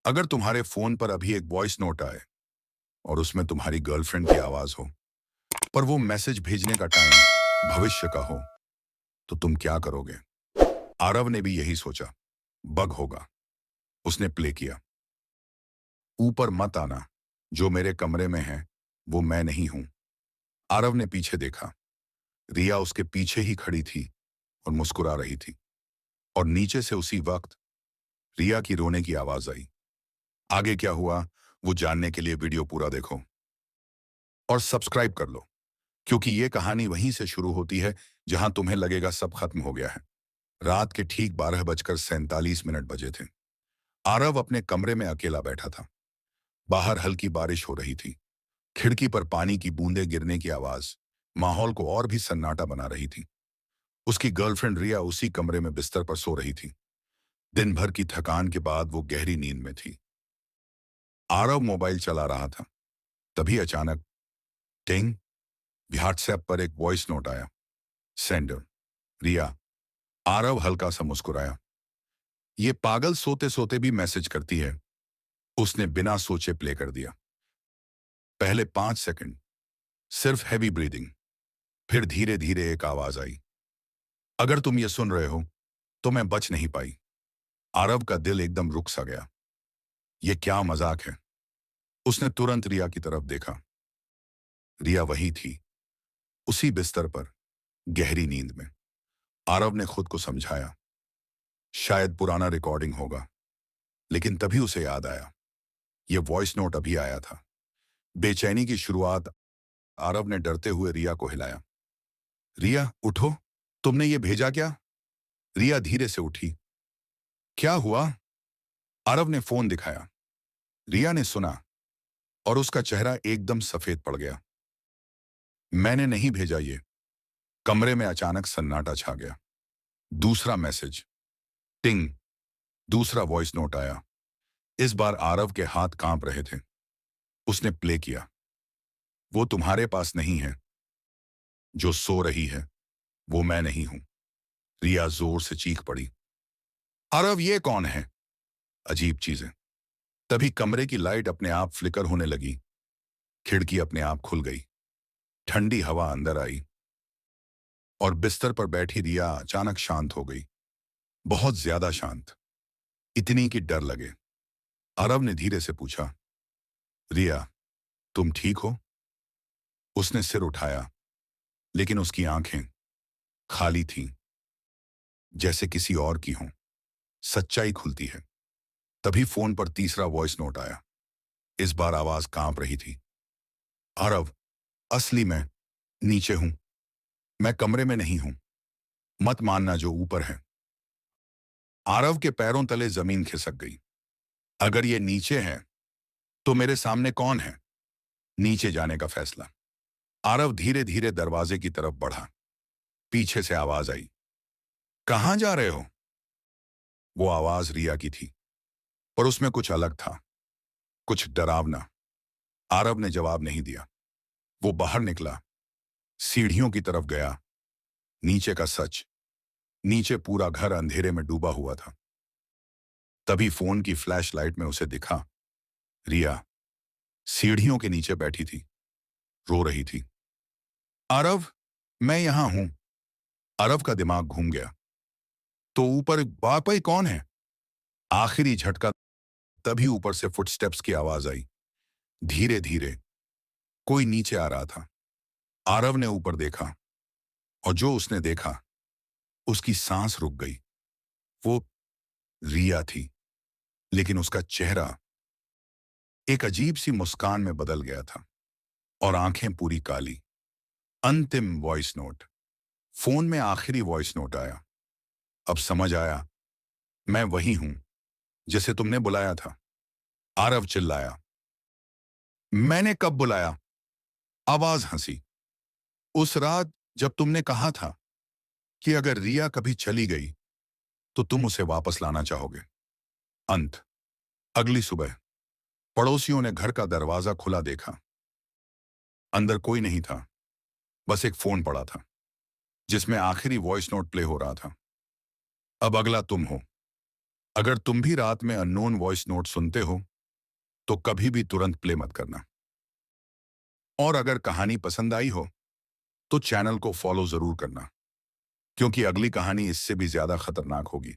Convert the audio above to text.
अगर तुम्हारे फोन पर अभी एक वॉइस नोट आए और उसमें तुम्हारी गर्लफ्रेंड की आवाज हो, पर वो मैसेज भेजने का टाइम भविष्य का हो, तो तुम क्या करोगे? आरव ने भी यही सोचा। बग होगा। उसने प्ले किया। ऊपर मत आना, जो मेरे कमरे में है वो मैं नहीं हूं। आरव ने पीछे देखा। रिया उसके पीछे ही खड़ी थी और मुस्कुरा रही थी। और नीचे से उसी वक्त रिया की रोने की आवाज आई। आगे क्या हुआ वो जानने के लिए वीडियो पूरा देखो और सब्सक्राइब कर लो, क्योंकि ये कहानी वहीं से शुरू होती है जहां तुम्हें लगेगा सब खत्म हो गया है। रात के ठीक 12:47 बजे थे। आरव अपने कमरे में अकेला बैठा था। बाहर हल्की बारिश हो रही थी। खिड़की पर पानी की बूंदें गिरने की आवाज माहौल को और भी सन्नाटा बना रही थी। उसकी गर्लफ्रेंड रिया उसी कमरे में बिस्तर पर सो रही थी। दिन भर की थकान के बाद वो गहरी नींद में थी। आरव मोबाइल चला रहा था। तभी अचानक टिंग, व्हाट्सएप पर एक वॉइस नोट आया। सेंडर रिया। आरव हल्का सा मुस्कुराया। ये पागल सोते सोते भी मैसेज करती है। उसने बिना सोचे प्ले कर दिया। पहले 5 सेकंड सिर्फ हैवी ब्रीदिंग, फिर धीरे धीरे एक आवाज आई। अगर तुम ये सुन रहे हो तो मैं बच नहीं पाई। आरव का दिल एकदम रुक सा गया। ये क्या मजाक है? उसने तुरंत रिया की तरफ देखा। रिया वही थी, उसी बिस्तर पर, गहरी नींद में। आरव ने खुद को समझाया, शायद पुराना रिकॉर्डिंग होगा। लेकिन तभी उसे याद आया, यह वॉइस नोट अभी आया था। बेचैनी की शुरुआत। आरव ने डरते हुए रिया को हिलाया। रिया उठो, तुमने ये भेजा क्या? रिया धीरे से उठी। क्या हुआ? आरव ने फोन दिखाया। रिया ने सुना और उसका चेहरा एकदम सफेद पड़ गया। मैंने नहीं भेजा ये। कमरे में अचानक सन्नाटा छा गया। दूसरा मैसेज। टिंग। दूसरा वॉइस नोट आया। इस बार आरव के हाथ कांप रहे थे। उसने प्ले किया। वो तुम्हारे पास नहीं है। जो सो रही है वो मैं नहीं हूं। रिया जोर से चीख पड़ी। आरव, ये कौन है? अजीब चीजें। तभी कमरे की लाइट अपने आप फ्लिकर होने लगी। खिड़की अपने आप खुल गई। ठंडी हवा अंदर आई और बिस्तर पर बैठी रिया अचानक शांत हो गई। बहुत ज्यादा शांत। इतनी कि डर लगे। आरव ने धीरे से पूछा, रिया, तुम ठीक हो? उसने सिर उठाया, लेकिन उसकी आंखें खाली थीं, जैसे किसी और की हों। सच्चाई खुलती है। तभी फोन पर तीसरा वॉइस नोट आया। इस बार आवाज कांप रही थी। आरव, असली मैं नीचे हूं। मैं कमरे में नहीं हूं। मत मानना जो ऊपर है। आरव के पैरों तले जमीन खिसक गई। अगर ये नीचे है तो मेरे सामने कौन है? नीचे जाने का फैसला। आरव धीरे धीरे दरवाजे की तरफ बढ़ा। पीछे से आवाज आई, कहां जा रहे हो? वो आवाज रिया की थी, पर उसमें कुछ अलग था, कुछ डरावना। आरव ने जवाब नहीं दिया। वो बाहर निकला, सीढ़ियों की तरफ गया। नीचे का सच। नीचे पूरा घर अंधेरे में डूबा हुआ था। तभी फोन की फ्लैश लाइट में उसे दिखा, रिया सीढ़ियों के नीचे बैठी थी, रो रही थी। आरव, मैं यहां हूं। आरव का दिमाग घूम गया। तो ऊपर वाकई कौन है? आखिरी झटका। तभी ऊपर से फुटस्टेप्स की आवाज आई। धीरे धीरे कोई नीचे आ रहा था। आरव ने ऊपर देखा और जो उसने देखा, उसकी सांस रुक गई। वो रिया थी, लेकिन उसका चेहरा एक अजीब सी मुस्कान में बदल गया था और आंखें पूरी काली। अंतिम वॉइस नोट। फोन में आखिरी वॉइस नोट आया। अब समझ आया, मैं वही हूं जिसे तुमने बुलाया था। आरव चिल्लाया। मैंने कब बुलाया? आवाज हंसी। उस रात जब तुमने कहा था कि अगर रिया कभी चली गई तो तुम उसे वापस लाना चाहोगे। अंत। अगली सुबह पड़ोसियों ने घर का दरवाजा खुला देखा। अंदर कोई नहीं था, बस एक फोन पड़ा था जिसमें आखिरी वॉइस नोट प्ले हो रहा था। अब अगला तुम हो। अगर तुम भी रात में अननोन वॉइस नोट सुनते हो तो कभी भी तुरंत प्ले मत करना। और अगर कहानी पसंद आई हो तो चैनल को फॉलो जरूर करना, क्योंकि अगली कहानी इससे भी ज्यादा खतरनाक होगी।